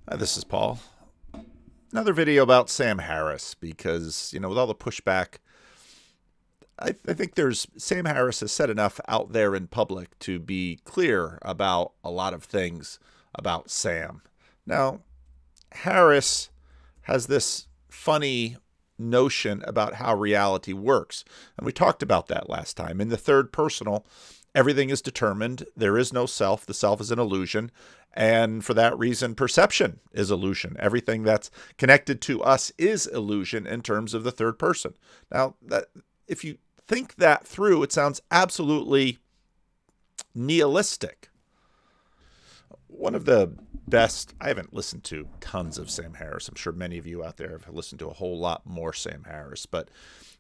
This is Paul. Another video about Sam Harris because, with all the pushback, I think Sam Harris has said enough out there in public to be clear about a lot of things about Sam. Now, Harris has this funny notion about how reality works. And we talked about that last time. In the third personal, everything is determined. There is no self. The self is an illusion. And for that reason, perception is illusion. Everything that's connected to us is illusion in terms of the third person. Now, if you think that through, it sounds absolutely nihilistic. One of the best, I haven't listened to tons of Sam Harris. I'm sure many of you out there have listened to a whole lot more Sam Harris, but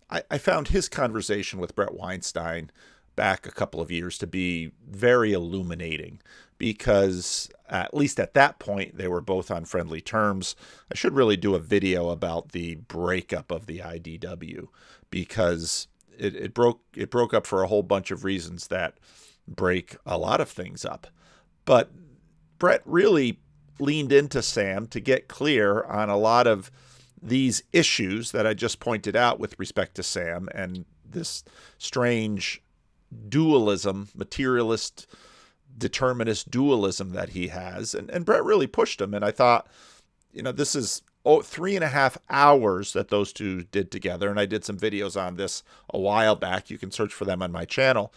I found his conversation with Brett Weinstein back a couple of years to be very illuminating because at least at that point they were both on friendly terms. I should really do a video about the breakup of the IDW because it broke up for a whole bunch of reasons that break a lot of things up. But Brett really leaned into Sam to get clear on a lot of these issues that I just pointed out with respect to Sam and this strange dualism, materialist, determinist dualism that he has. And Brett really pushed him. And I thought, this is 3.5 hours that those two did together. And I did some videos on this a while back. You can search for them on my channel.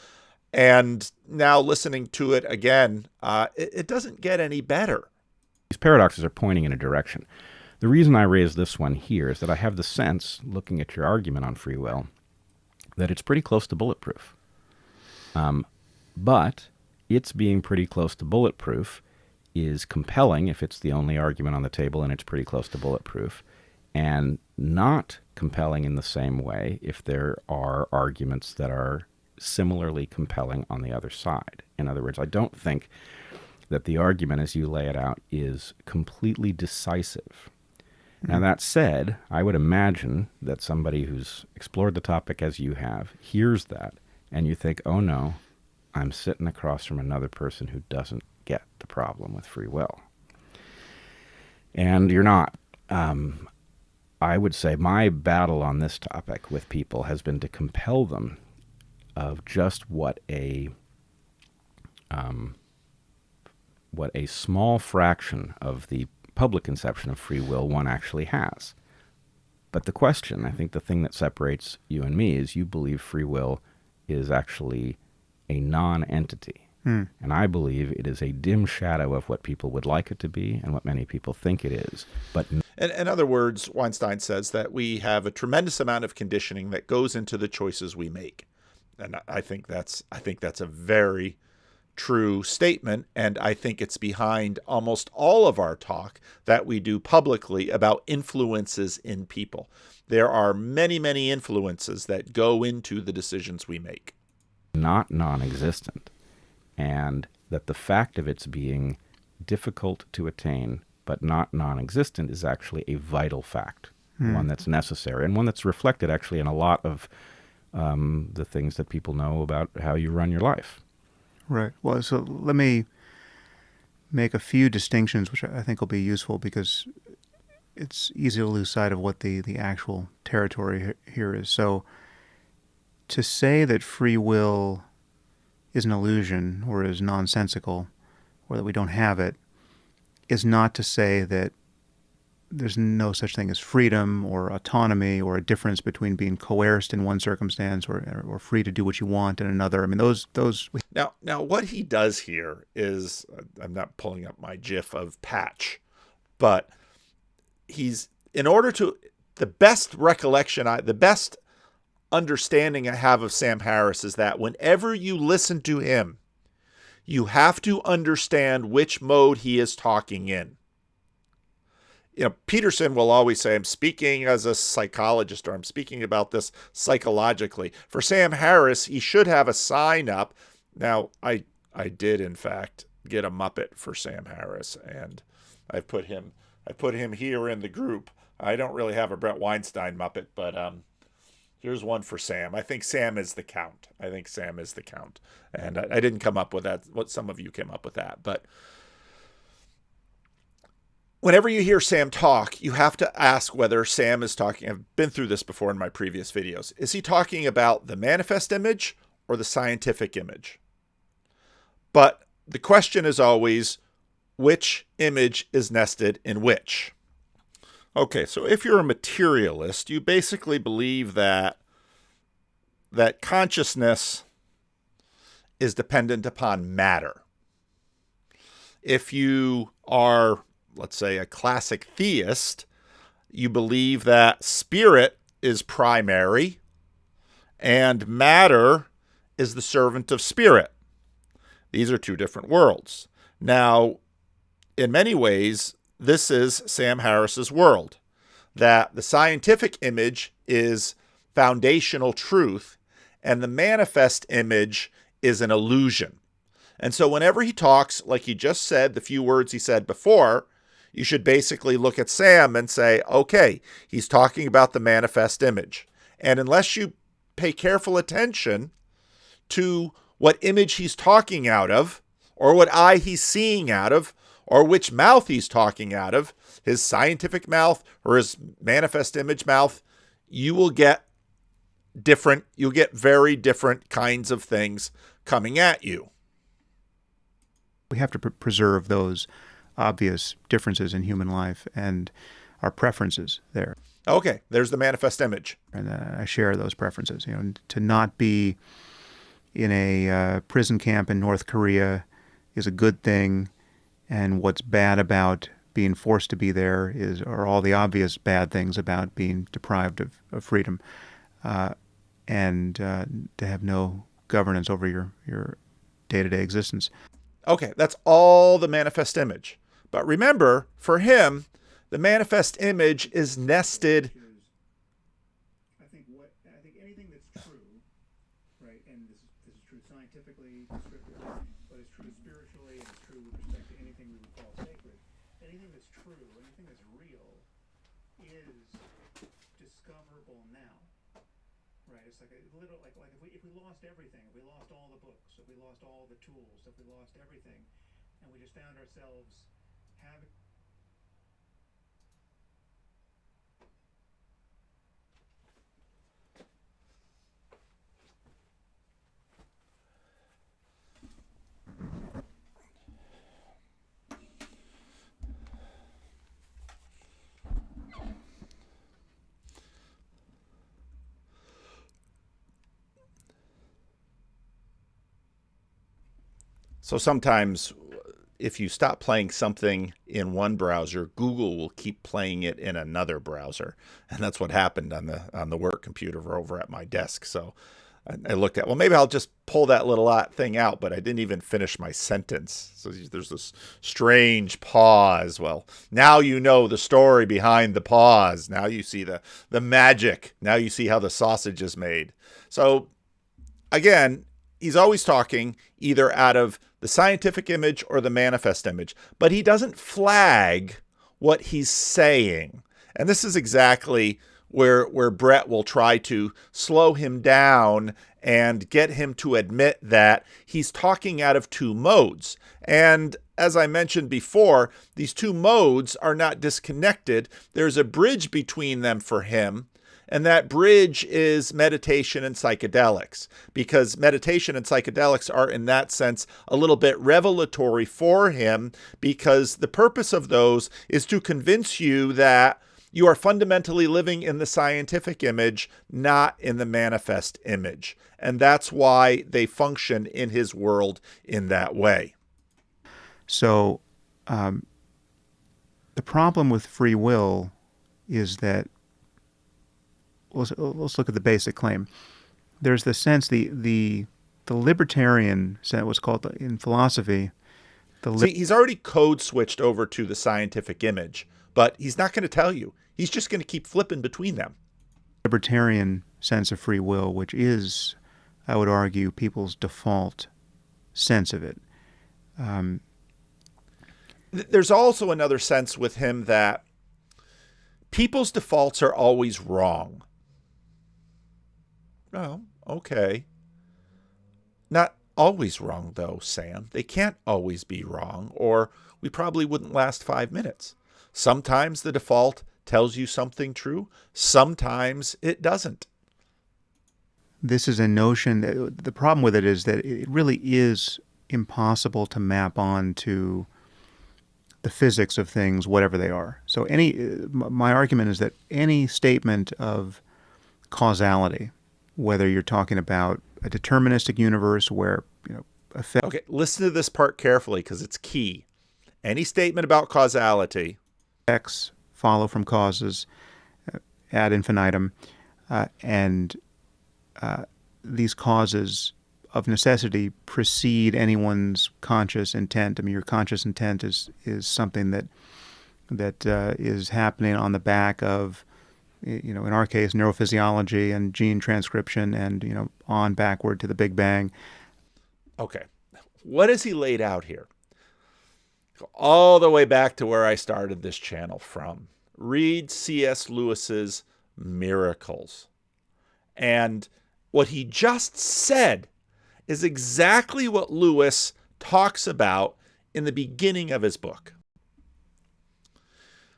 And now listening to it again, it doesn't get any better. These paradoxes are pointing in a direction. The reason I raise this one here is that I have the sense, looking at your argument on free will, that it's pretty close to bulletproof. But it's being pretty close to bulletproof is compelling if it's the only argument on the table and it's pretty close to bulletproof, and not compelling in the same way if there are arguments that are similarly compelling on the other side. In other words, I don't think that the argument as you lay it out is completely decisive. Now, that said, I would imagine that somebody who's explored the topic as you have hears that, and you think, oh no, I'm sitting across from another person who doesn't get the problem with free will. And you're not. I would say my battle on this topic with people has been to compel them of just what a small fraction of the public conception of free will one actually has. But the question, I think the thing that separates you and me is you believe free will is actually a non-entity. And I believe it is a dim shadow of what people would like it to be and what many people think it is. But in other words, Weinstein says that we have a tremendous amount of conditioning that goes into the choices we make. And I think that's a very true statement, and I think it's behind almost all of our talk that we do publicly about influences in people. There are many, many influences that go into the decisions we make. Not non-existent, and that the fact of its being difficult to attain but not non-existent is actually a vital fact, one that's necessary, and one that's reflected actually in a lot of the things that people know about how you run your life. Right. Well, so let me make a few distinctions, which I think will be useful because it's easy to lose sight of what the actual territory here is. So to say that free will is an illusion or is nonsensical or that we don't have it is not to say that there's no such thing as freedom or autonomy or a difference between being coerced in one circumstance or free to do what you want in another. I mean, those. Now, what he does here is, I'm not pulling up my GIF of Patch, but the best understanding I have of Sam Harris is that whenever you listen to him, you have to understand which mode he is talking in. Peterson will always say, I'm speaking as a psychologist, or I'm speaking about this psychologically. For Sam Harris, he should have a sign up. Now, I did, in fact, get a Muppet for Sam Harris, and I put him here in the group. I don't really have a Brett Weinstein Muppet, but here's one for Sam. I think Sam is the count. And I didn't come up with that. What some of you came up with that, but whenever you hear Sam talk, you have to ask whether Sam is talking. I've been through this before in my previous videos. Is he talking about the manifest image or the scientific image? But the question is always, which image is nested in which? Okay, so if you're a materialist, you basically believe that consciousness is dependent upon matter. If you are, let's say, a classic theist, you believe that spirit is primary and matter is the servant of spirit. These are two different worlds. Now, in many ways, this is Sam Harris's world, that the scientific image is foundational truth and the manifest image is an illusion. And so whenever he talks, like he just said, the few words he said before, you should basically look at Sam and say, okay, he's talking about the manifest image. And unless you pay careful attention to what image he's talking out of, or what eye he's seeing out of, or which mouth he's talking out of, his scientific mouth or his manifest image mouth, you'll get very different kinds of things coming at you. We have to preserve those obvious differences in human life and our preferences there. Okay, there's the manifest image. And I share those preferences. To not be in a prison camp in North Korea is a good thing, and what's bad about being forced to be there are all the obvious bad things about being deprived of freedom, and to have no governance over your day-to-day existence. Okay, that's all the manifest image. But remember, for him, the manifest image is nested. I think anything that's true, right, and this is true scientifically, strictly, but it's true spiritually, and it's true with respect to anything we would call sacred. Anything that's true, anything that's real, is discoverable now, right? It's like if we lost everything, if we lost all the books, if we lost all the tools, if we lost everything, and we just found ourselves having. So sometimes if you stop playing something in one browser, Google will keep playing it in another browser. And that's what happened on the work computer over at my desk. So I looked at, well, maybe I'll just pull that little thing out, but I didn't even finish my sentence. So there's this strange pause. Well, now you know the story behind the pause. Now you see the magic. Now you see how the sausage is made. So again, he's always talking either out of the scientific image or the manifest image, but he doesn't flag what he's saying. And this is exactly where Brett will try to slow him down and get him to admit that he's talking out of two modes. And as I mentioned before, these two modes are not disconnected. There's a bridge between them for him. And that bridge is meditation and psychedelics, because meditation and psychedelics are, in that sense, a little bit revelatory for him, because the purpose of those is to convince you that you are fundamentally living in the scientific image, not in the manifest image. And that's why they function in his world in that way. So the problem with free will is that let's look at the basic claim. There's the sense, the libertarian sense, what's called in philosophy. See, he's already code switched over to the scientific image, but he's not going to tell you. He's just going to keep flipping between them. Libertarian sense of free will, which is, I would argue, people's default sense of it. There's also another sense with him that people's defaults are always wrong. Oh, okay. Not always wrong, though, Sam. They can't always be wrong, or we probably wouldn't last 5 minutes. Sometimes the default tells you something true. Sometimes it doesn't. This is a notion that the problem with it is that it really is impossible to map on to the physics of things, whatever they are. So my argument is that any statement of causality, whether you're talking about a deterministic universe where, Okay, listen to this part carefully because it's key. Any statement about causality, effects follow from causes ad infinitum, and these causes of necessity precede anyone's conscious intent. I mean, your conscious intent is something that is happening on the back of, in our case, neurophysiology and gene transcription, and on backward to the Big Bang. Okay, what has he laid out here? Go all the way back to where I started this channel from. Read C.S. Lewis's Miracles. And what he just said is exactly what Lewis talks about in the beginning of his book.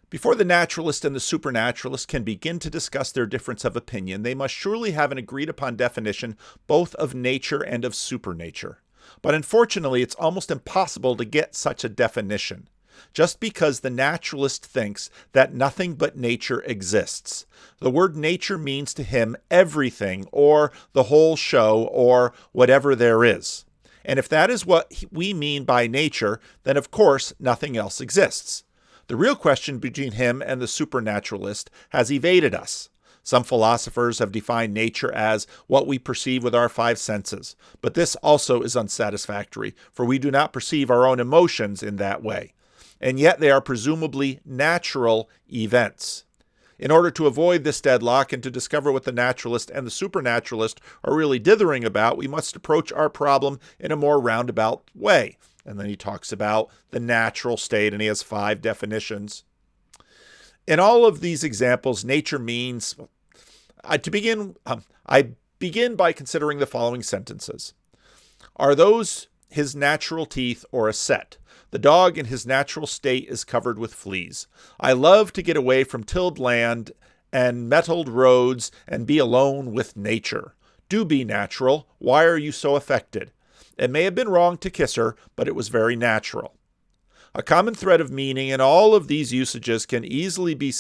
Before the naturalist and the supernaturalist can begin to discuss their difference of opinion, they must surely have an agreed upon definition both of nature and of supernature. But unfortunately, it's almost impossible to get such a definition, just because the naturalist thinks that nothing but nature exists. The word nature means to him everything, or the whole show, or whatever there is. And if that is what we mean by nature, then of course nothing else exists. The real question between him and the supernaturalist has evaded us. Some philosophers have defined nature as what we perceive with our five senses, but this also is unsatisfactory, for we do not perceive our own emotions in that way. And yet they are presumably natural events. In order to avoid this deadlock and to discover what the naturalist and the supernaturalist are really dithering about, we must approach our problem in a more roundabout way. And then he talks about the natural state, and he has 5 definitions. In all of these examples, nature means... I begin by considering the following sentences. Are those his natural teeth or a set? The dog in his natural state is covered with fleas. I love to get away from tilled land and metalled roads and be alone with nature. Do be natural. Why are you so affected? It may have been wrong to kiss her, but it was very natural. A common thread of meaning in all of these usages can easily be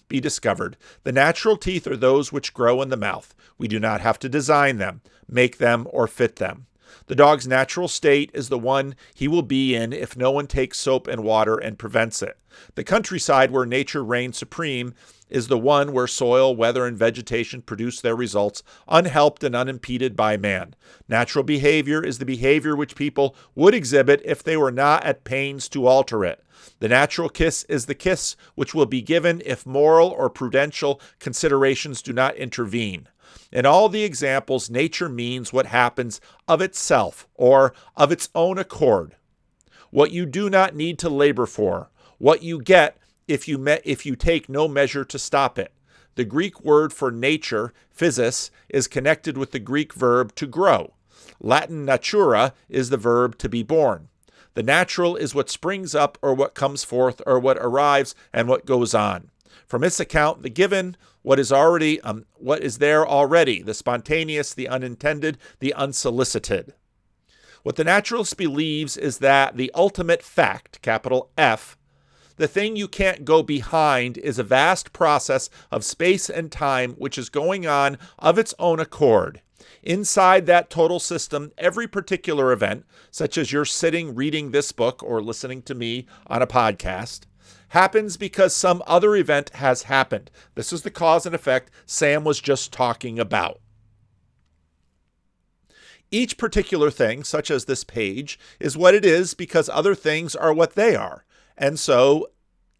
discovered. The natural teeth are those which grow in the mouth. We do not have to design them, make them, or fit them. The dog's natural state is the one he will be in if no one takes soap and water and prevents it. The countryside where nature reigns supreme is the one where soil, weather, and vegetation produce their results, unhelped and unimpeded by man. Natural behavior is the behavior which people would exhibit if they were not at pains to alter it. The natural kiss is the kiss which will be given if moral or prudential considerations do not intervene. In all the examples, nature means what happens of itself or of its own accord. What you do not need to labor for, what you get if you take no measure to stop it. The Greek word for nature, physis, is connected with the Greek verb to grow. Latin natura is the verb to be born. The natural is what springs up or what comes forth or what arrives and what goes on. From this account, the given, what is there already, the spontaneous, the unintended, the unsolicited. What the naturalist believes is that the ultimate fact, capital F, the thing you can't go behind, is a vast process of space and time which is going on of its own accord. Inside that total system, every particular event, such as you're sitting reading this book or listening to me on a podcast, happens because some other event has happened. This is the cause and effect Sam was just talking about. Each particular thing, such as this page, is what it is because other things are what they are. And so,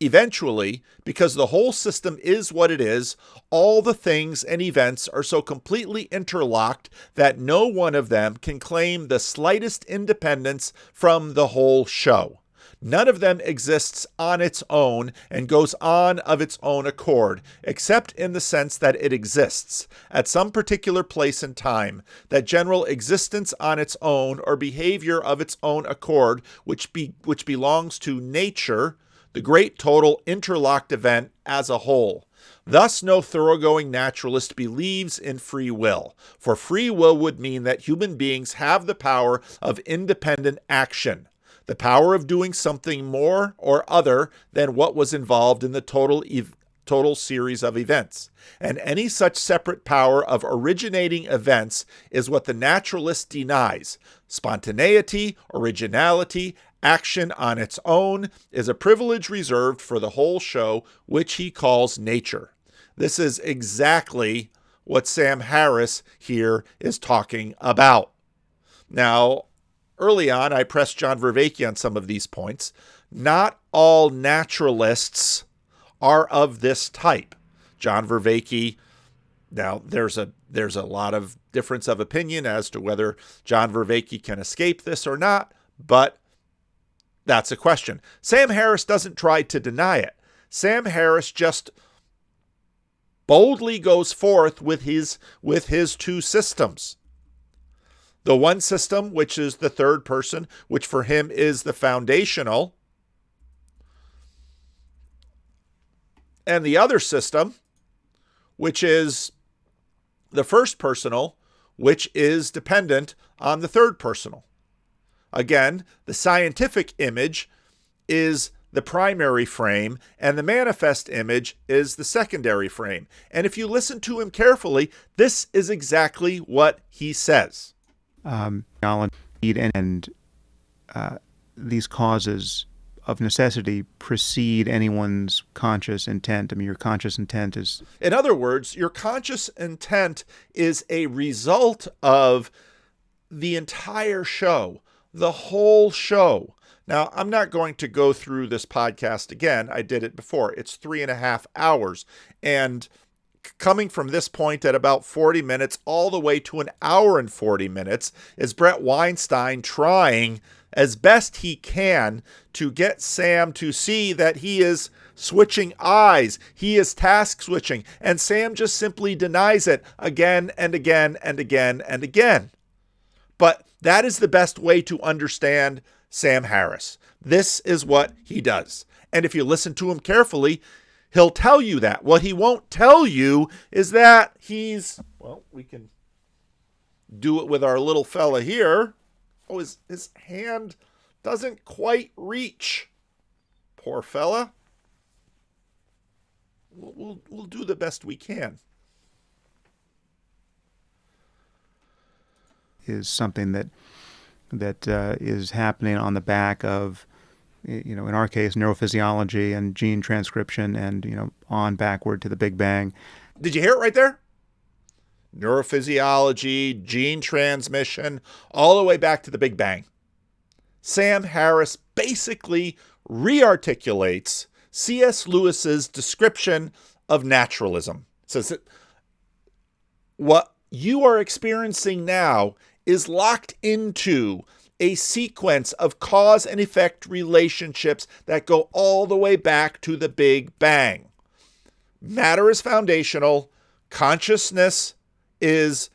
eventually, because the whole system is what it is, all the things and events are so completely interlocked that no one of them can claim the slightest independence from the whole show. None of them exists on its own and goes on of its own accord, except in the sense that it exists at some particular place and time. That general existence on its own or behavior of its own accord, which belongs to nature, the great total interlocked event as a whole. Thus, no thoroughgoing naturalist believes in free will, for free will would mean that human beings have the power of independent action, the power of doing something more or other than what was involved in the total series of events. And any such separate power of originating events is what the naturalist denies. Spontaneity, originality, action on its own is a privilege reserved for the whole show, which he calls nature. This is exactly what Sam Harris here is talking about. Now, early on, I pressed John Vervaeke on some of these points. Not all naturalists are of this type. John Vervaeke, now there's a lot of difference of opinion as to whether John Vervaeke can escape this or not, but that's a question. Sam Harris doesn't try to deny it. Sam Harris just boldly goes forth with his two systems. The one system, which is the third person, which for him is the foundational, and the other system, which is the first personal, which is dependent on the third personal. Again, the scientific image is the primary frame, and the manifest image is the secondary frame. And if you listen to him carefully, this is exactly what he says. Knowledge and these causes of necessity precede anyone's conscious intent. I mean, your conscious intent is... In other words, your conscious intent is a result of the entire show, the whole show. Now, I'm not going to go through this podcast again. I did it before. It's 3.5 hours. And coming from this point at about 40 minutes all the way to 1 hour and 40 minutes is Brett Weinstein trying as best he can to get Sam to see that he is switching eyes. He is task switching. And Sam just simply denies it again and again and again and again. But that is the best way to understand Sam Harris. This is what he does. And if you listen to him carefully, he'll tell you that. What he won't tell you is that he's, well, we can do it with our little fella here. Oh, his hand doesn't quite reach. Poor fella. We'll do the best we can. Is something that is happening on the back of, in our case, neurophysiology and gene transcription and, on backward to the Big Bang. Did you hear it right there? Neurophysiology, gene transmission, all the way back to the Big Bang. Sam Harris basically rearticulates C.S. Lewis's description of naturalism. Says that what you are experiencing now is locked into a sequence of cause and effect relationships that go all the way back to the Big Bang. Matter is foundational. Consciousness is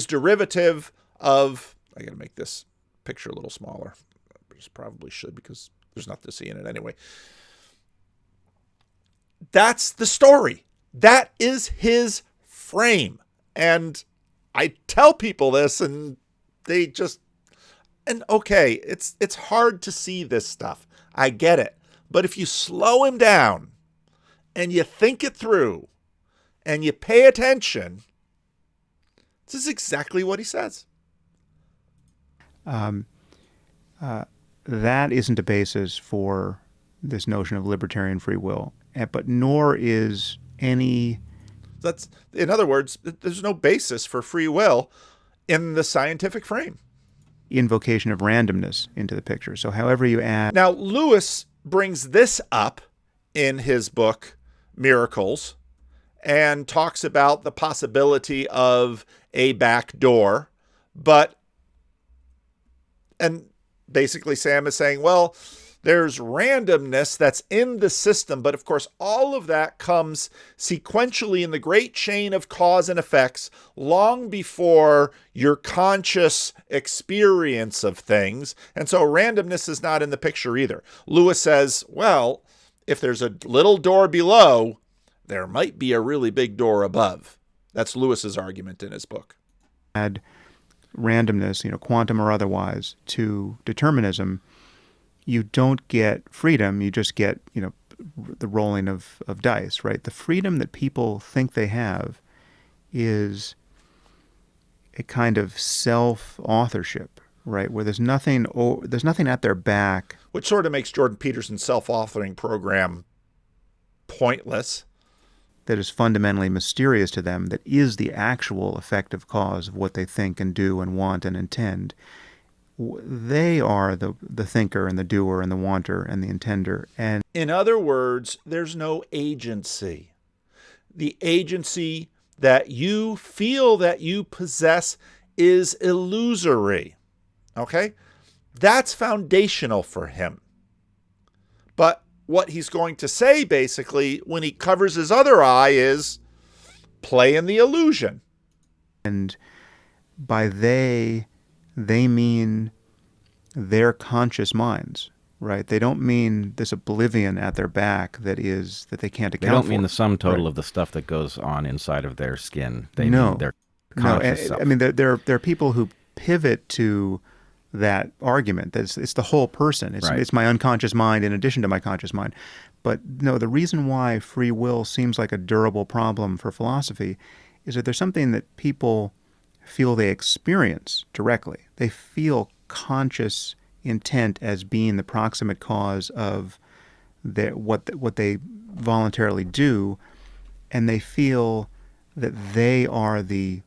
derivative of... I got to make this picture a little smaller. I just probably should because there's nothing to see in it anyway. That's the story. That is his frame. And I tell people this and they just... And okay, it's hard to see this stuff. I get it. But if you slow him down and you think it through and you pay attention, this is exactly what he says. That isn't a basis for this notion of libertarian free will, but nor is any... That's, in other words, there's no basis for free will in the scientific frame. Invocation of randomness into the picture. So however you add... Now, Lewis brings this up in his book, Miracles, and talks about the possibility of a back door. And basically Sam is saying, well, there's randomness that's in the system, but of course all of that comes sequentially in the great chain of cause and effects long before your conscious experience of things. And so randomness is not in the picture either. Lewis says, well, if there's a little door below, there might be a really big door above. That's Lewis's argument in his book. Add randomness, quantum or otherwise, to determinism, you don't get freedom. You just get, the rolling of dice, right? The freedom that people think they have is a kind of self-authorship, right? Where there's nothing at their back. Which sort of makes Jordan Peterson's self-authoring program pointless. That is fundamentally mysterious to them, that is the actual effective cause of what they think and do and want and intend. They are the thinker and the doer and the wanter and the intender. And in other words, there's no agency. The agency that you feel that you possess is illusory. Okay? That's foundational for him. But what he's going to say, basically, when he covers his other eye is play in the illusion. And by they mean their conscious minds, right? They don't mean this oblivion at their back that they can't account for. They don't mean the sum total of the stuff that goes on inside of their skin. They mean their conscious self. I mean, there are people who pivot to that argument. That it's the whole person. It's my unconscious mind in addition to my conscious mind. But no, the reason why free will seems like a durable problem for philosophy is that there's something that people feel they experience directly. They feel conscious intent as being the proximate cause of what they voluntarily do, and they feel that they are the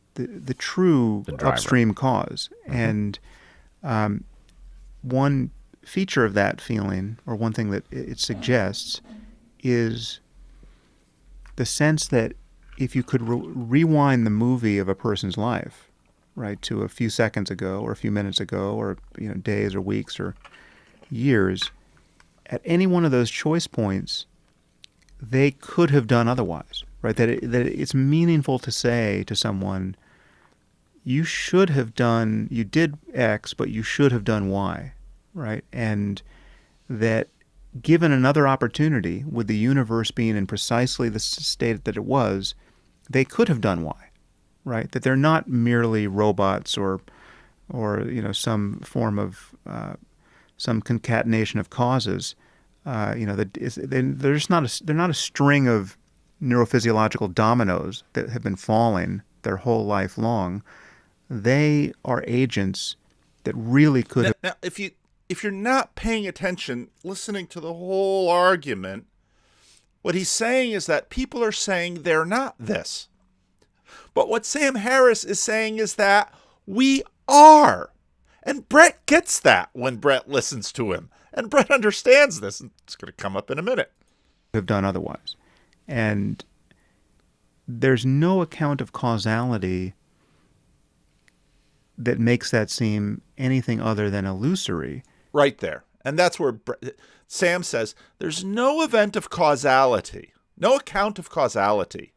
true upstream cause. And one feature of that feeling, or one thing that it suggests, is the sense that if you could rewind the movie of a person's life, right, to a few seconds ago or a few minutes ago or days or weeks or years, at any one of those choice points, they could have done otherwise, right? That it's meaningful to say to someone, you did X, but you should have done Y, right? And that given another opportunity, with the universe being in precisely the state that it was, they could have done Y, right? That they're not merely robots or some form of some concatenation of causes. They're not a string of neurophysiological dominoes that have been falling their whole life long. They are agents that really could. Now, if you're not paying attention, listening to the whole argument, what he's saying is that people are saying they're not this. But what Sam Harris is saying is that we are. And Brett gets that when Brett listens to him. And Brett understands this. And it's going to come up in a minute. Have done otherwise. And there's no account of causality that makes that seem anything other than illusory. Right there. And that's where Sam says there's no event of causality, no account of causality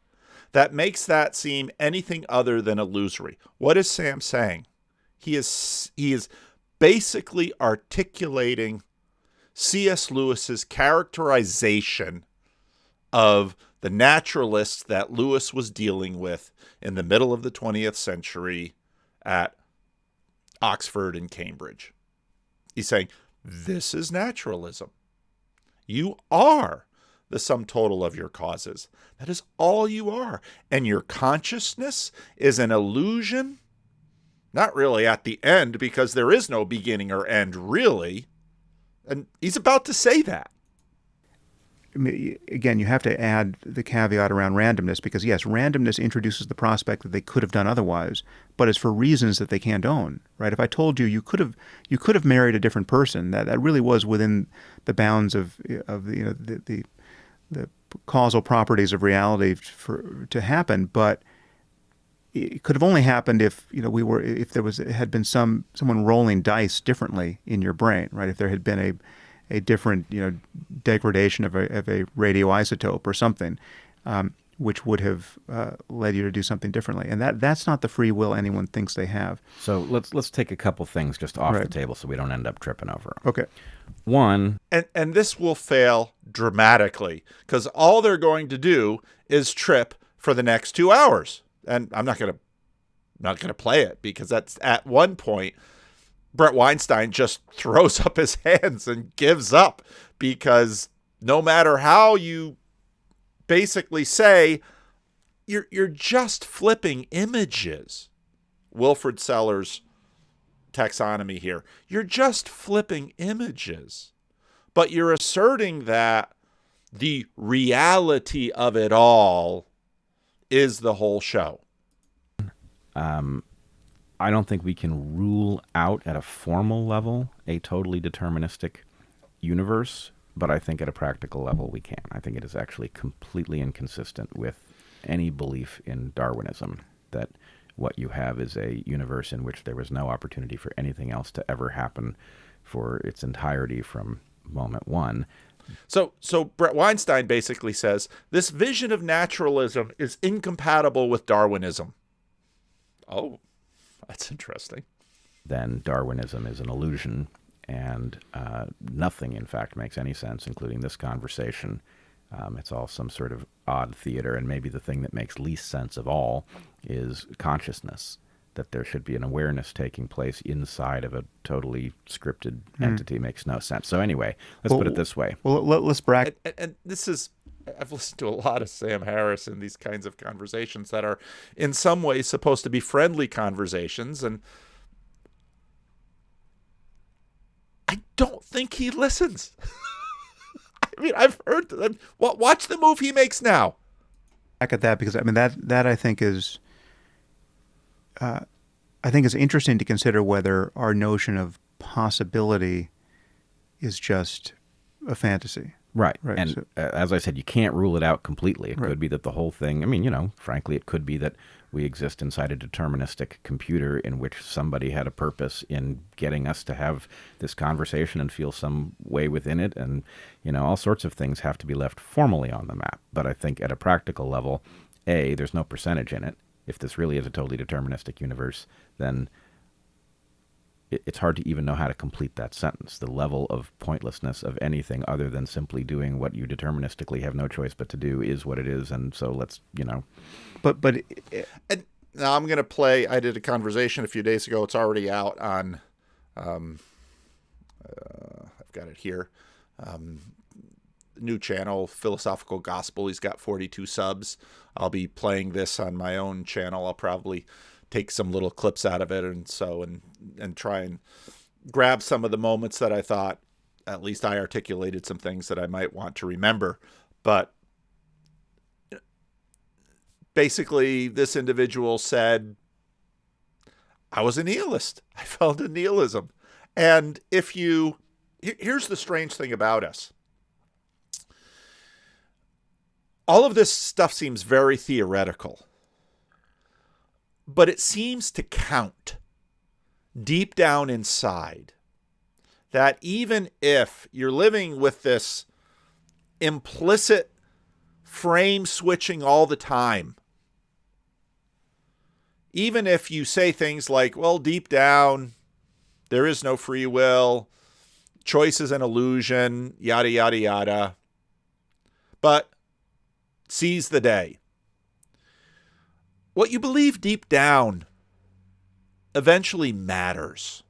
that makes that seem anything other than illusory. What is Sam saying? He is basically articulating C.S. Lewis's characterization of the naturalists that Lewis was dealing with in the middle of the 20th century at Oxford and Cambridge. He's saying, this is naturalism. You are the sum total of your causes. That is all you are. And your consciousness is an illusion, not really at the end, because there is no beginning or end, really. And he's about to say that. I mean, again, you have to add the caveat around randomness, because yes, randomness introduces the prospect that they could have done otherwise, but it's for reasons that they can't own, right? If I told you you could have married a different person, that really was within the bounds of the causal properties of reality to happen, but it could have only happened if had been someone rolling dice differently in your brain, right? If there had been a different degradation of a radioisotope or something. which would have led you to do something differently. And that's not the free will anyone thinks they have. So let's take a couple things just off the Right. table so we don't end up tripping over 'em. Okay. One, And this will fail dramatically because all they're going to do is trip for the next 2 hours. And I'm not going to play it because that's at one point Brett Weinstein just throws up his hands and gives up because no matter how you basically say you're just flipping images. Wilfred Sellers' taxonomy here. You're just flipping images. But you're asserting that the reality of it all is the whole show. I don't think we can rule out at a formal level a totally deterministic universe, but I think at a practical level we can. I think it is actually completely inconsistent with any belief in Darwinism that what you have is a universe in which there was no opportunity for anything else to ever happen for its entirety from moment one. So Brett Weinstein basically says this vision of naturalism is incompatible with Darwinism. Oh, that's interesting. Then Darwinism is an illusion, and nothing, in fact, makes any sense, including this conversation. It's all some sort of odd theater, and maybe the thing that makes least sense of all is consciousness, that there should be an awareness taking place inside of a totally scripted entity makes no sense. So anyway, let's put it this way. Well, let's bracket. And this is, I've listened to a lot of Sam Harris in these kinds of conversations that are in some ways supposed to be friendly conversations. And I don't think he listens. I mean, I've heard them. Watch the move he makes now. Back at that, because I mean that I think is it's interesting to consider whether our notion of possibility is just a fantasy. Right. Right, And so- as I said, you can't rule it out completely. It Right. could be that the whole thing, I mean, frankly, it could be that we exist inside a deterministic computer in which somebody had a purpose in getting us to have this conversation and feel some way within it. And, all sorts of things have to be left formally on the map. But I think at a practical level, A, there's no percentage in it. If this really is a totally deterministic universe, then it's hard to even know how to complete that sentence. The level of pointlessness of anything other than simply doing what you deterministically have no choice but to do is what it is. And so let's. But And now I'm going to play. I did a conversation a few days ago. It's already out on. I've got it here. New channel, Philosophical Gospel. He's got 42 subs. I'll be playing this on my own channel. I'll probably take some little clips out of it and try and grab some of the moments that I thought at least I articulated some things that I might want to remember. But basically, this individual said, I was a nihilist. I fell into nihilism. And here's the strange thing about us. All of this stuff seems very theoretical, but it seems to count deep down inside that even if you're living with this implicit frame switching all the time, even if you say things like, well, deep down, there is no free will, choice is an illusion, yada, yada, yada, but seize the day. What you believe deep down eventually matters.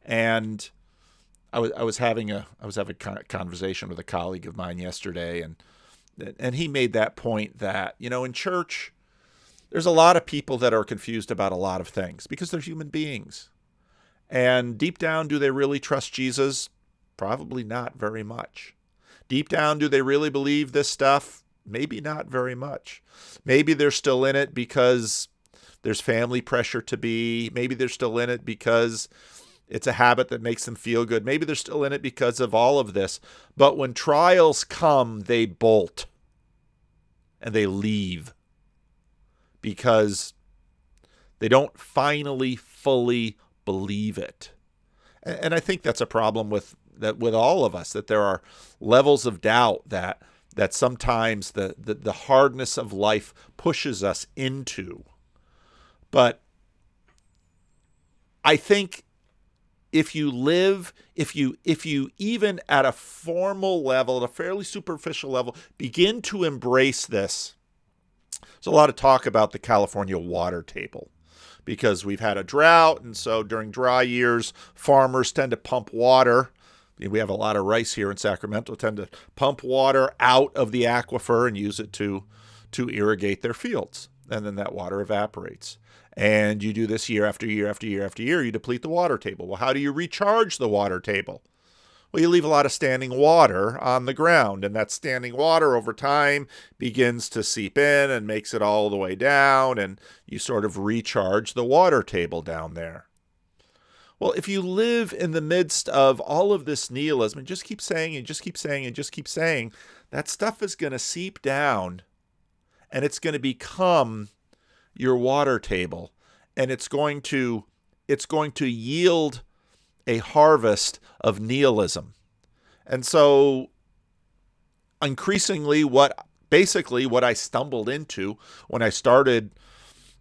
And I was having a conversation with a colleague of mine yesterday, and he made that point that, in church, there's a lot of people that are confused about a lot of things because they're human beings. And deep down, do they really trust Jesus? Probably not very much. Deep down, do they really believe this stuff? Maybe not very much. Maybe they're still in it because there's family pressure to be. Maybe they're still in it because it's a habit that makes them feel good. Maybe they're still in it because of all of this. But when trials come, they bolt and they leave because they don't finally fully believe it. And I think that's a problem with all of us, that there are levels of doubt that that sometimes the hardness of life pushes us into. But I think if you even at a formal level, at a fairly superficial level, begin to embrace this. There's a lot of talk about the California water table because we've had a drought, and so during dry years, farmers tend to pump water. We have a lot of rice here in Sacramento, tend to pump water out of the aquifer and use it to irrigate their fields. And then that water evaporates. And you do this year after year after year after year, you deplete the water table. Well, how do you recharge the water table? Well, you leave a lot of standing water on the ground, and that standing water over time begins to seep in and makes it all the way down, and you sort of recharge the water table down there. Well, if you live in the midst of all of this nihilism and just keep saying and just keep saying and just keep saying, that stuff is going to seep down, and it's going to become your water table, and it's going to yield a harvest of nihilism. And so increasingly what I stumbled into when I started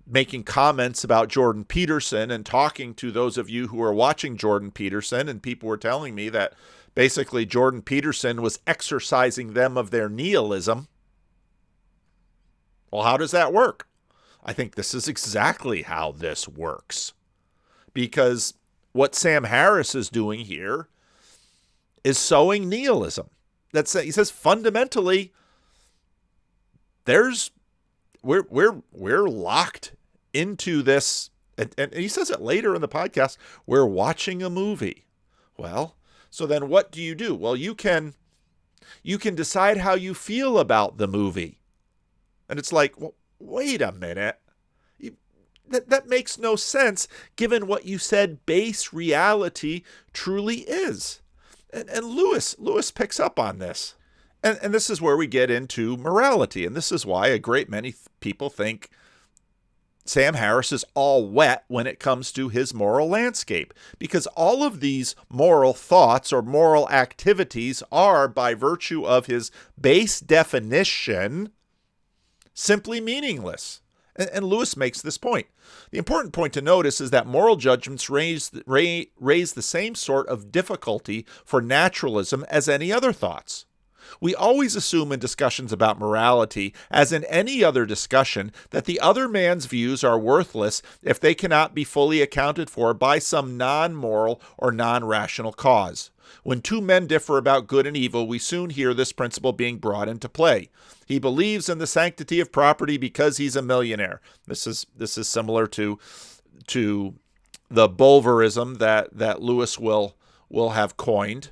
making comments about Jordan Peterson and talking to those of you who are watching Jordan Peterson, and people were telling me that basically Jordan Peterson was exorcising them of their nihilism. Well, how does that work? I think this is exactly how this works. Because what Sam Harris is doing here is sowing nihilism. He says fundamentally, we're locked into this, and he says it later in the podcast. We're watching a movie. Well, so then what do you do? Well, you can decide how you feel about the movie, and it's like, well, wait a minute. That makes no sense given what you said base reality truly is. And Lewis picks up on this. And this is where we get into morality. And this is why a great many people think Sam Harris is all wet when it comes to his moral landscape. Because all of these moral thoughts or moral activities are, by virtue of his base definition, simply meaningless. And Lewis makes this point. The important point to notice is that moral judgments raise the same sort of difficulty for naturalism as any other thoughts. We always assume in discussions about morality, as in any other discussion, that the other man's views are worthless if they cannot be fully accounted for by some non-moral or non-rational cause. When two men differ about good and evil, we soon hear this principle being brought into play. He believes in the sanctity of property because he's a millionaire. This is similar to the Bulverism that Lewis will have coined.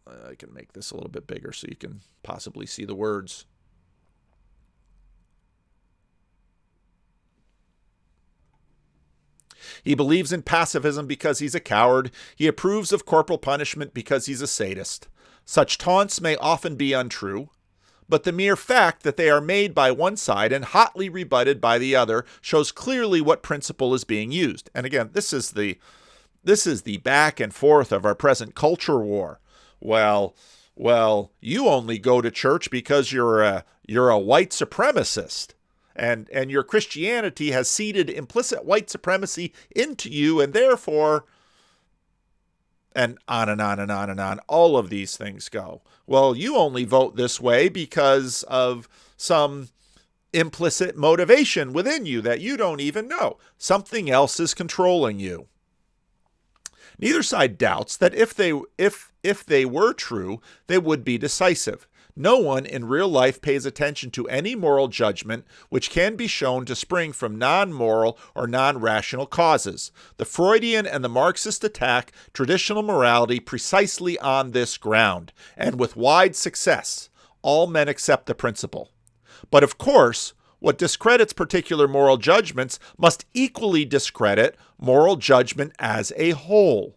I can make this a little bit bigger so you can possibly see the words. He believes in pacifism because he's a coward. He approves of corporal punishment because he's a sadist. Such taunts may often be untrue, but the mere fact that they are made by one side and hotly rebutted by the other shows clearly what principle is being used. And again, this is the back and forth of our present culture war. Well, you only go to church because you're a white supremacist. And your Christianity has seeded implicit white supremacy into you, and therefore, and on and on and on and on, all of these things go. Well, you only vote this way because of some implicit motivation within you that you don't even know. Something else is controlling you. Neither side doubts that if they were true, they would be decisive. No one in real life pays attention to any moral judgment which can be shown to spring from non-moral or non-rational causes. The Freudian and the Marxist attack traditional morality precisely on this ground, and with wide success. All men accept the principle. But of course, what discredits particular moral judgments must equally discredit moral judgment as a whole.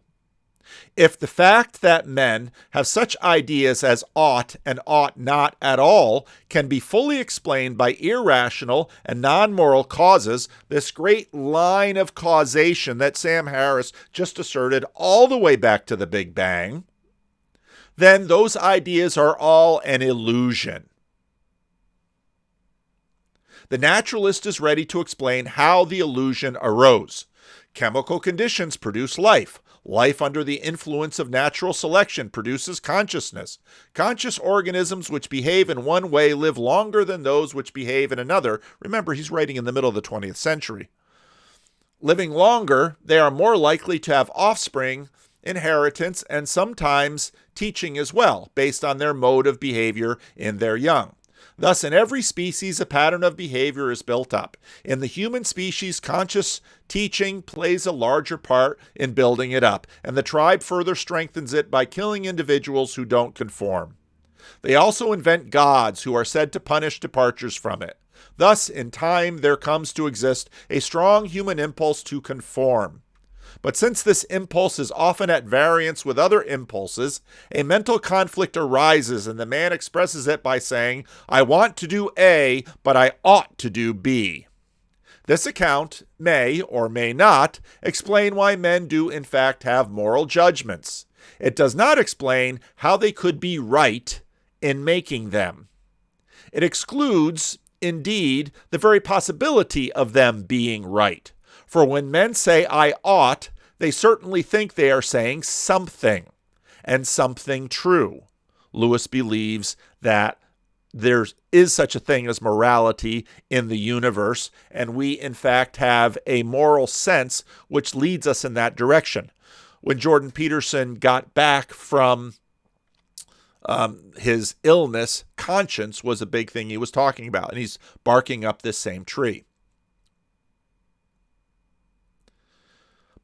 If the fact that men have such ideas as ought and ought not at all can be fully explained by irrational and non-moral causes, this great line of causation that Sam Harris just asserted all the way back to the Big Bang, then those ideas are all an illusion. The naturalist is ready to explain how the illusion arose. Chemical conditions produce life. Life under the influence of natural selection produces consciousness. Conscious organisms which behave in one way live longer than those which behave in another. Remember, he's writing in the middle of the 20th century. Living longer, they are more likely to have offspring, inheritance, and sometimes teaching as well, based on their mode of behavior in their young. Thus, in every species, a pattern of behavior is built up. In the human species, conscious teaching plays a larger part in building it up, and the tribe further strengthens it by killing individuals who don't conform. They also invent gods who are said to punish departures from it. Thus, in time, there comes to exist a strong human impulse to conform. But since this impulse is often at variance with other impulses, a mental conflict arises and the man expresses it by saying, I want to do A, but I ought to do B. This account may, or may not, explain why men do in fact have moral judgments. It does not explain how they could be right in making them. It excludes, indeed, the very possibility of them being right. For when men say, I ought, they certainly think they are saying something, and something true. Lewis believes that there is such a thing as morality in the universe, and we, in fact, have a moral sense which leads us in that direction. When Jordan Peterson got back from his illness, conscience was a big thing he was talking about, and he's barking up this same tree.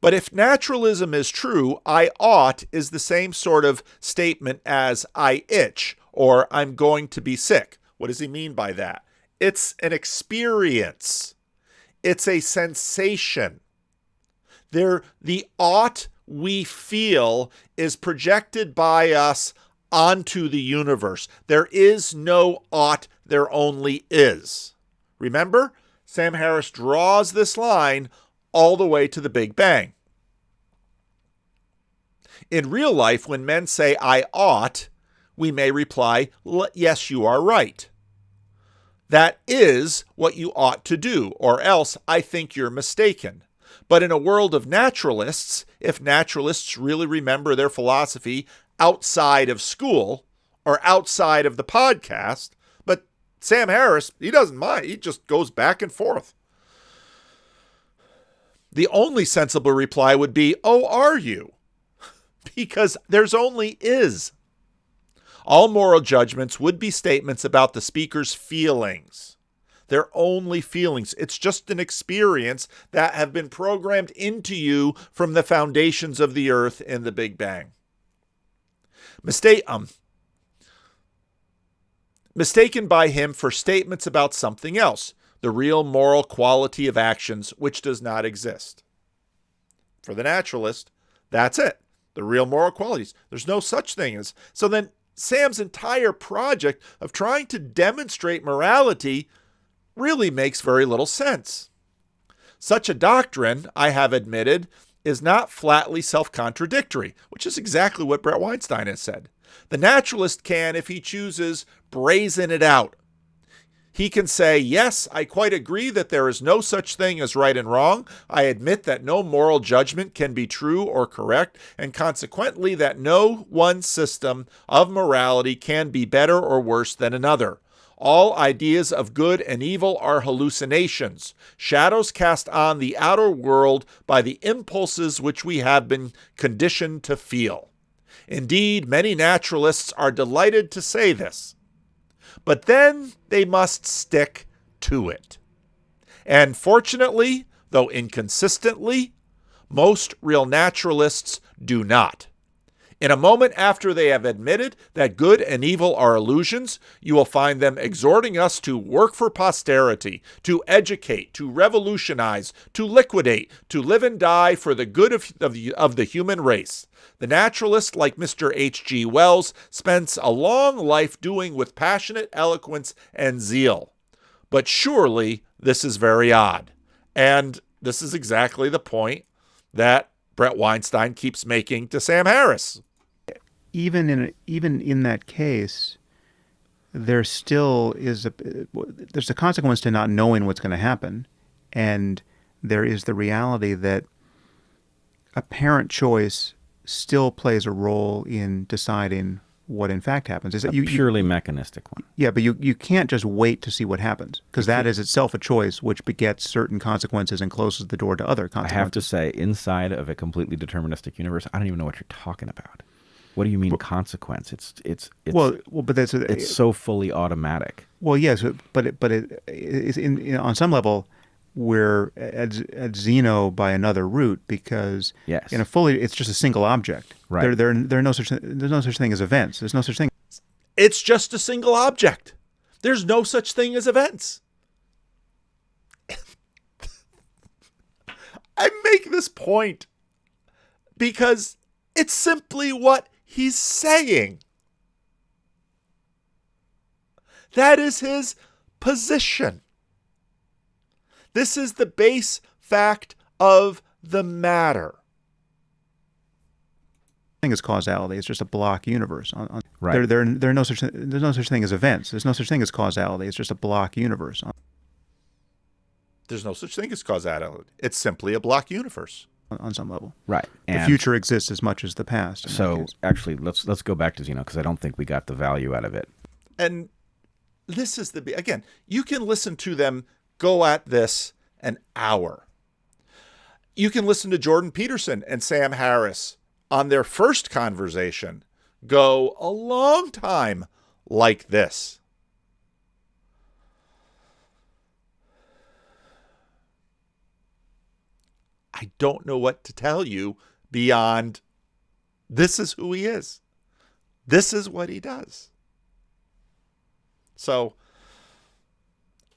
But if naturalism is true, I ought is the same sort of statement as I itch or I'm going to be sick. What does he mean by that? It's an experience. It's a sensation. The ought we feel is projected by us onto the universe. There is no ought, there only is. Remember, Sam Harris draws this line all the way to the Big Bang. In real life, when men say, I ought, we may reply, yes, you are right. That is what you ought to do, or else I think you're mistaken. But in a world of naturalists, if naturalists really remember their philosophy outside of school or outside of the podcast, but Sam Harris, he doesn't mind. He just goes back and forth. The only sensible reply would be, oh, are you? Because there's only is. All moral judgments would be statements about the speaker's feelings. They're only feelings. It's just an experience that have been programmed into you from the foundations of the earth in the Big Bang. Mistaken by him for statements about something else, the real moral quality of actions which does not exist. For the naturalist, that's it. The real moral qualities. There's no such thing as. So then Sam's entire project of trying to demonstrate morality really makes very little sense. Such a doctrine, I have admitted, is not flatly self-contradictory, which is exactly what Brett Weinstein has said. The naturalist can, if he chooses, brazen it out. He can say, yes, I quite agree that there is no such thing as right and wrong. I admit that no moral judgment can be true or correct, and consequently that no one system of morality can be better or worse than another. All ideas of good and evil are hallucinations, shadows cast on the outer world by the impulses which we have been conditioned to feel. Indeed, many naturalists are delighted to say this. But then they must stick to it. And fortunately, though inconsistently, most real naturalists do not. In a moment after they have admitted that good and evil are illusions, you will find them exhorting us to work for posterity, to educate, to revolutionize, to liquidate, to live and die for the good of the human race. The naturalist, like Mr. H.G. Wells, spends a long life doing with passionate eloquence and zeal. But surely this is very odd. And this is exactly the point that Brett Weinstein keeps making to Sam Harris. even in that case, there still is there's a consequence to not knowing what's going to happen, and there is the reality that apparent choice still plays a role in deciding what in fact happens. Is that Purely mechanistic one. Yeah, but you can't just wait to see what happens, because that is itself a choice which begets certain consequences and closes the door to other I consequences. have to say, inside of a completely deterministic universe, I don't even know what you're talking about. What do you mean consequence? It's but it's so fully automatic. Well, yes, but it is on some level we're at Zeno by another route, because Yes. in a fully it's just a single object. Right. There's no such thing as events. There's no such thing. It's just a single object. There's no such thing as events. I make this point because it's simply what he's saying. That is his position. This is the base fact of the matter. Thing is causality. It's just a block universe. Right. There's no such thing as events. There's no such thing as causality. It's just a block universe. There's no such thing as causality. It's simply a block universe. On some level. Right. The future exists as much as the past. So actually, let's go back to Zeno, because I don't think we got the value out of it. And this is again, you can listen to them go at this an hour. You can listen to Jordan Peterson and Sam Harris on their first conversation go a long time like this. I don't know what to tell you beyond this is who he is. This is what he does. So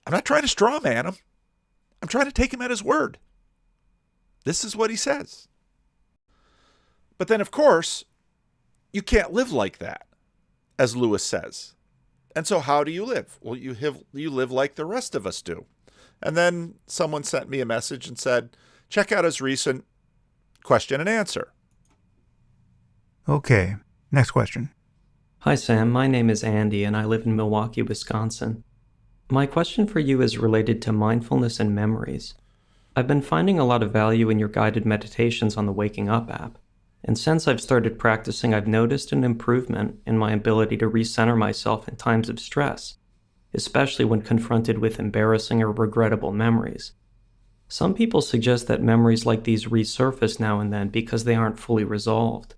I'm not trying to straw man him. I'm trying to take him at his word. This is what he says. But then, of course, you can't live like that, as Lewis says. And so how do you live? Well, you live like the rest of us do. And then someone sent me a message and said, check out his recent question and answer. Okay, next question. Hi, Sam. My name is Andy, and I live in Milwaukee, Wisconsin. My question for you is related to mindfulness and memories. I've been finding a lot of value in your guided meditations on the Waking Up app, and since I've started practicing, I've noticed an improvement in my ability to recenter myself in times of stress, especially when confronted with embarrassing or regrettable memories. Some people suggest that memories like these resurface now and then because they aren't fully resolved.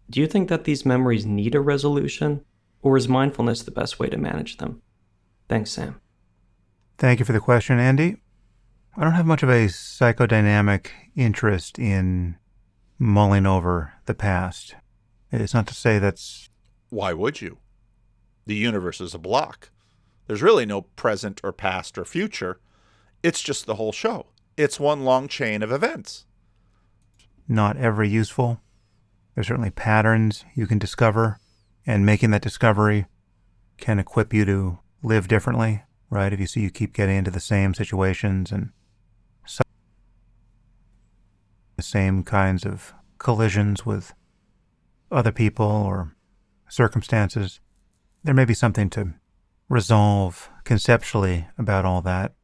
Do you think that these memories need a resolution, or is mindfulness the best way to manage them? Thanks, Sam. Thank you for the question, Andy. I don't have much of a psychodynamic interest in mulling over the past. It's not to say that's... Why would you? The universe is a block. There's really no present or past or future. It's just the whole show. It's one long chain of events. Not ever useful. There's certainly patterns you can discover, and making that discovery can equip you to live differently, right? If you see you keep getting into the same situations and the same kinds of collisions with other people or circumstances, there may be something to resolve conceptually about all that.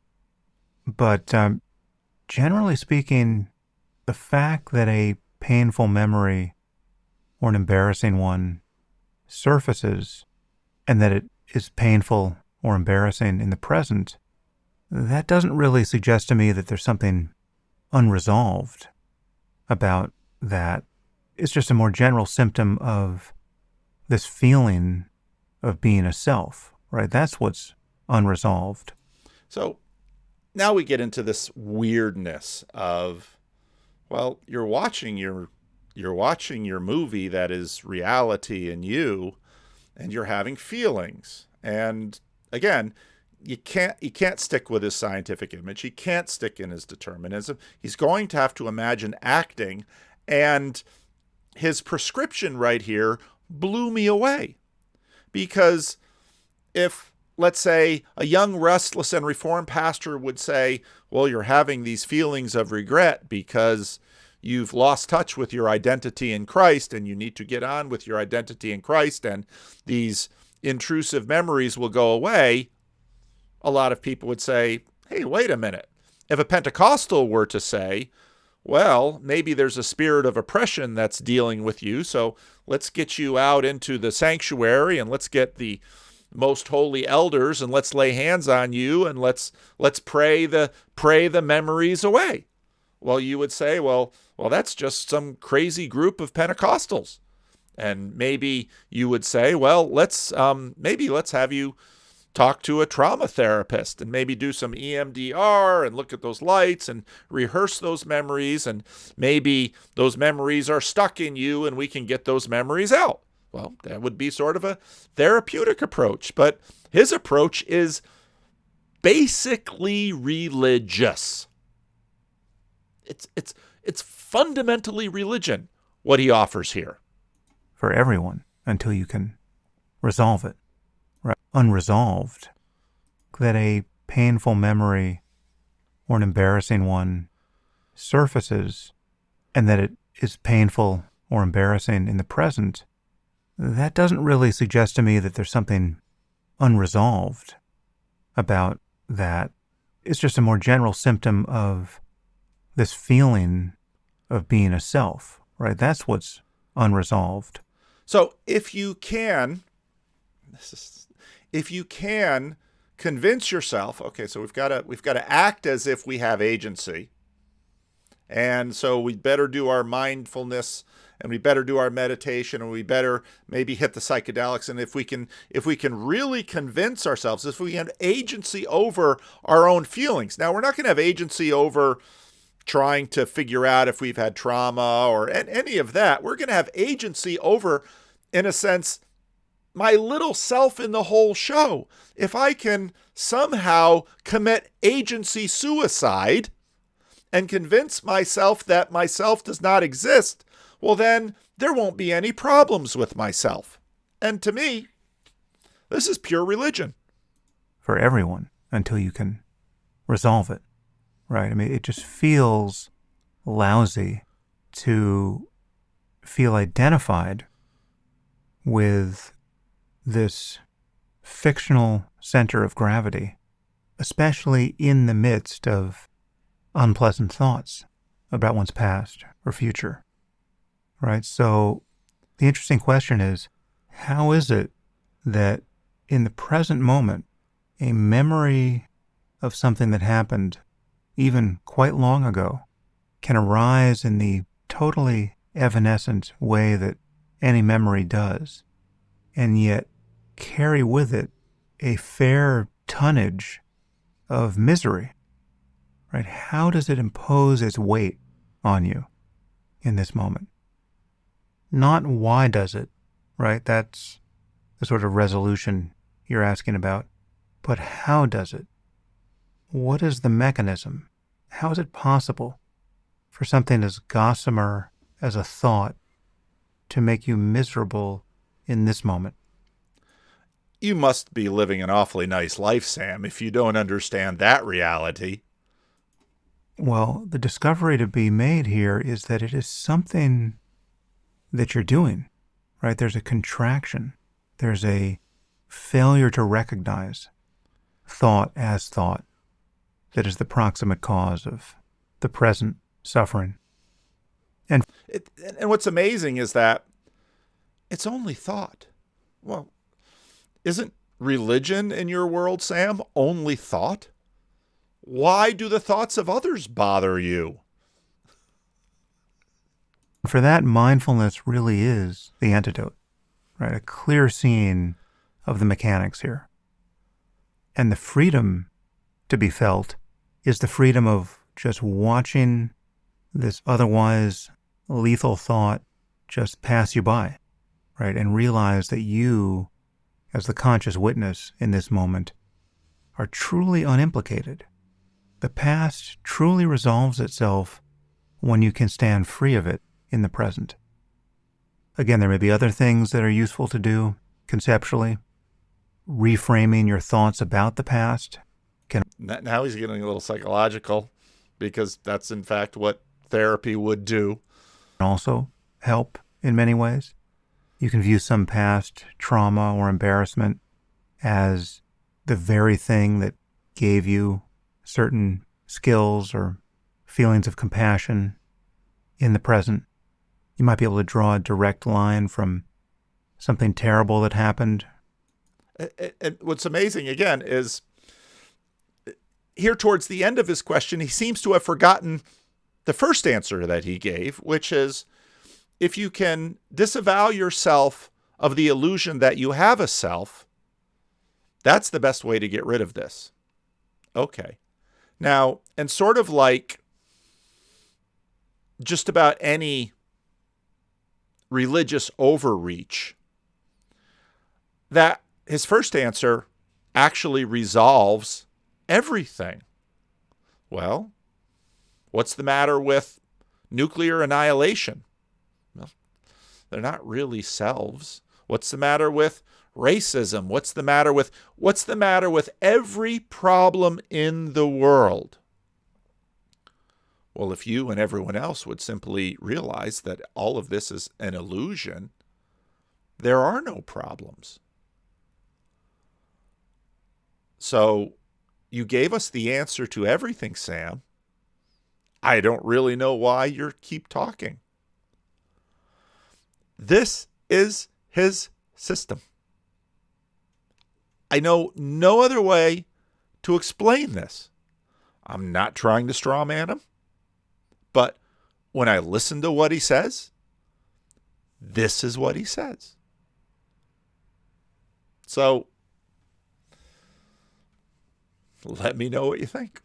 But generally speaking, the fact that a painful memory or an embarrassing one surfaces, and that it is painful or embarrassing in the present, that doesn't really suggest to me that there's something unresolved about that. It's just a more general symptom of this feeling of being a self, right? That's what's unresolved. So now we get into this weirdness of, well, you're watching your movie that is reality and you're having feelings. And again, you can't stick with his scientific image. He can't stick in his determinism. He's going to have to imagine acting, and his prescription right here blew me away. Because if, let's say, a young, restless, and reformed pastor would say, well, you're having these feelings of regret because you've lost touch with your identity in Christ and you need to get on with your identity in Christ and these intrusive memories will go away, a lot of people would say, hey, wait a minute. If a Pentecostal were to say, well, maybe there's a spirit of oppression that's dealing with you, so let's get you out into the sanctuary and let's get the most holy elders and let's lay hands on you and let's pray the memories away. Well, you would say, well, that's just some crazy group of Pentecostals. And maybe you would say, well, let's have you talk to a trauma therapist and maybe do some EMDR and look at those lights and rehearse those memories. And maybe those memories are stuck in you and we can get those memories out. Well, that would be sort of a therapeutic approach. But his approach is basically religious. It's fundamentally religion, what he offers here. For everyone, until you can resolve it. Right? Unresolved, that a painful memory or an embarrassing one surfaces, and that it is painful or embarrassing in the present, that doesn't really suggest to me that there's something unresolved about that. It's just a more general symptom of this feeling of being a self, right? That's what's unresolved. So if you can convince yourself, okay, so we've got to act as if we have agency. And so we better do our mindfulness and we better do our meditation and we better maybe hit the psychedelics. And if we can really convince ourselves, if we have agency over our own feelings. Now, we're not going to have agency over trying to figure out if we've had trauma or any of that. We're going to have agency over, in a sense, my little self in the whole show. If I can somehow commit agency suicide and convince myself that myself does not exist, well, then there won't be any problems with myself. And to me, this is pure religion. For everyone, until you can resolve it, right? I mean, it just feels lousy to feel identified with this fictional center of gravity, especially in the midst of unpleasant thoughts about one's past or future, right? So the interesting question is, how is it that in the present moment, a memory of something that happened even quite long ago can arise in the totally evanescent way that any memory does, and yet carry with it a fair tonnage of misery, right? How does it impose its weight on you in this moment? Not why does it, right? That's the sort of resolution you're asking about. But how does it? What is the mechanism? How is it possible for something as gossamer as a thought to make you miserable in this moment? You must be living an awfully nice life, Sam, if you don't understand that reality. Well, the discovery to be made here is that it is something that you're doing, right? There's a contraction. There's a failure to recognize thought as thought that is the proximate cause of the present suffering. And what's amazing is that it's only thought. Well, isn't religion in your world, Sam, only thought? Why do the thoughts of others bother you? For that, mindfulness really is the antidote, right? A clear seeing of the mechanics here. And the freedom to be felt is the freedom of just watching this otherwise lethal thought just pass you by, right? And realize that you, as the conscious witness in this moment, are truly unimplicated. The past truly resolves itself when you can stand free of it in the present. Again, there may be other things that are useful to do conceptually. Reframing your thoughts about the past can... Now he's getting a little psychological, because that's in fact what therapy would do. Also help in many ways. You can view some past trauma or embarrassment as the very thing that gave you certain skills or feelings of compassion in the present. You might be able to draw a direct line from something terrible that happened. And what's amazing, again, is here towards the end of his question, he seems to have forgotten the first answer that he gave, which is, if you can disavow yourself of the illusion that you have a self, that's the best way to get rid of this. Okay. Now, and sort of like just about any religious overreach, that his first answer actually resolves everything. Well, what's the matter with nuclear annihilation? Well, they're not really selves. What's the matter with racism? What's the matter with every problem in the world? Well, if you and everyone else would simply realize that all of this is an illusion, there are no problems. So you gave us the answer to everything, Sam. I don't really know why you keep talking. This is his system. I know no other way to explain this. I'm not trying to straw man him, but when I listen to what he says, this is what he says. So let me know what you think.